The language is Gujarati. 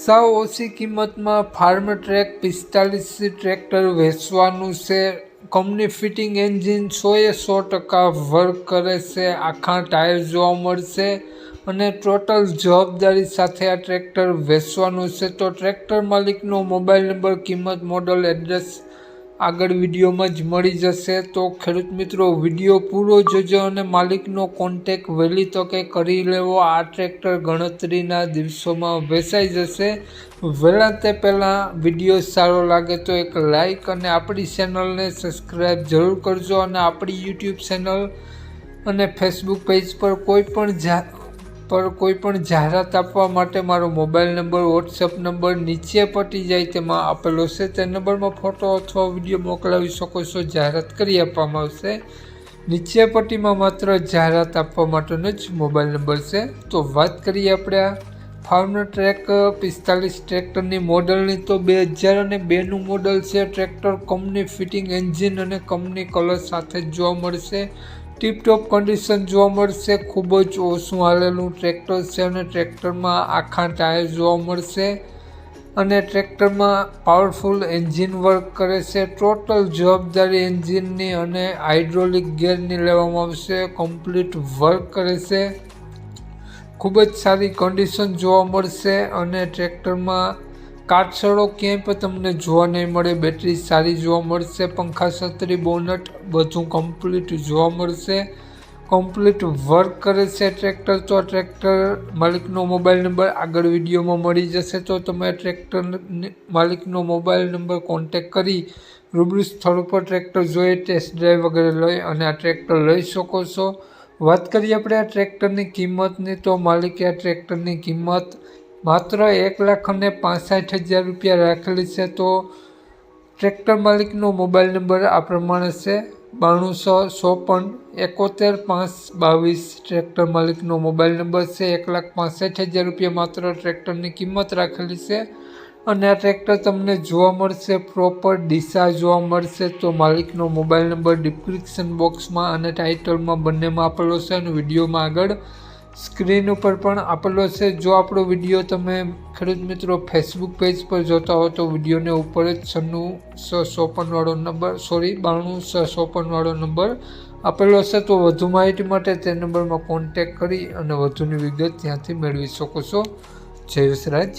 સાવ ઓછી કિંમતમાં ફાર્મ ટ્રેક 45 ટ્રેક્ટર વેચવાનું છે। કંપની ફિટિંગ એન્જિન 100% વર્ક કરે છે। આખા ટાયર જોવા મળશે અને ટોટલ જવાબદારી સાથે આ ટ્રેક્ટર વેચવાનું છે। તો ટ્રેક્ટર માલિકનો મોબાઈલ નંબર, કિંમત, મોડલ, એડ્રેસ આગળ વિડીયોમાં જ મળી જશે। તો ખેડૂત મિત્રો, વિડીયો પૂરો જોજો અને માલિકનો કોન્ટેક વહેલી તકે કરી લેવો। આ ટ્રેક્ટર ગણતરીના દિવસોમાં વેચાઈ જશે। વહેલા તે પહેલાં વિડીયો સારો લાગે તો એક લાઇક અને આપણી ચેનલને સબસ્ક્રાઈબ જરૂર કરજો। અને આપણી યુટ્યુબ ચેનલ અને ફેસબુક પેજ પર કોઈ પણ જાહેરાત આપવા માટે મારો મોબાઈલ નંબર, વોટ્સએપ નંબર નીચે પટી જાય તેમાં આપેલો છે। તે નંબરમાં ફોટો અથવા વિડીયો મોકલાવી શકો છો। જાહેરાત કરી આપવામાં આવશે। નીચે પટ્ટીમાં માત્ર જાહેરાત આપવા માટેનો જ મોબાઈલ નંબર છે। તો વાત કરીએ આપણે આ ફાર્મ ટ્રેક 45 ટ્રેક્ટરની મોડલની, તો 2002નું મોડલ છે। ટ્રેક્ટર કંપની ફિટિંગ એન્જિન અને કંપની કલર સાથે જ જોવા મળશે। ટીપટોપ કન્ડિશન જોવા મળશે। ખૂબ જ ઓછું હાલેલું ટ્રેક્ટર છે અને ટ્રેક્ટરમાં આખા ટાયર જોવા મળશે અને ટ્રેક્ટરમાં પાવરફુલ એન્જિન વર્ક કરે છે। ટોટલ જવાબદારી એન્જિનની અને હાઇડ્રોલિક ગિયરની લેવામાં આવશે। કમ્પ્લીટ વર્ક કરે છે। ખૂબ જ સારી કન્ડિશન જોવા મળશે અને ટ્રેક્ટરમાં કાટછડો ક્યાંય પણ તમને જોવા નહીં મળે। બેટરી સારી જોવા મળશે। પંખા, છત્રી, બોનટ બધું કમ્પ્લીટ જોવા મળશે। કમ્પ્લીટ વર્ક કરે છે ટ્રેક્ટર। તો આ ટ્રેક્ટર માલિકનો મોબાઈલ નંબર આગળ વિડીયોમાં મળી જશે। તો તમે ટ્રેક્ટર માલિકનો મોબાઈલ નંબર કોન્ટેક કરી રૂબરૂ સ્થળ ઉપર ટ્રેક્ટર જોઈ, ટેસ્ટ ડ્રાઈવ વગેરે લઈ અને આ ટ્રેક્ટર લઈ શકો છો। વાત કરીએ આપણે આ ટ્રેક્ટરની કિંમતની, તો માલિકે આ ટ્રેક્ટરની કિંમત માત્ર 1,65,000 રૂપિયા રાખેલી છે। તો ટ્રેક્ટર માલિકનો મોબાઈલ નંબર આ પ્રમાણે છે: 9254711522। ટ્રેક્ટર માલિકનો મોબાઈલ નંબર છે। 1,65,000 રૂપિયા માત્ર ટ્રેક્ટરની કિંમત રાખેલી છે અને આ ટ્રેક્ટર તમને જોવા મળશે પ્રોપર ડીસા જોવા મળશે। તો માલિકનો મોબાઈલ નંબર ડિસ્ક્રિપ્શન બોક્સમાં અને ટાઇટલમાં બંનેમાં આપેલો છે અને વિડીયોમાં આગળ સ્ક્રીન ઉપર પણ આપેલો છે। જો આપણો વિડીયો તમે ખેડૂત મિત્રો ફેસબુક પેજ પર જોતા હો તો વિડીયોને ઉપર જ 92 નંબર આપેલો છે। તો વધુ માહિતી માટે તે નંબરમાં કોન્ટેક કરી અને વધુની વિગત ત્યાંથી મેળવી શકો છો। જય વસરાજ।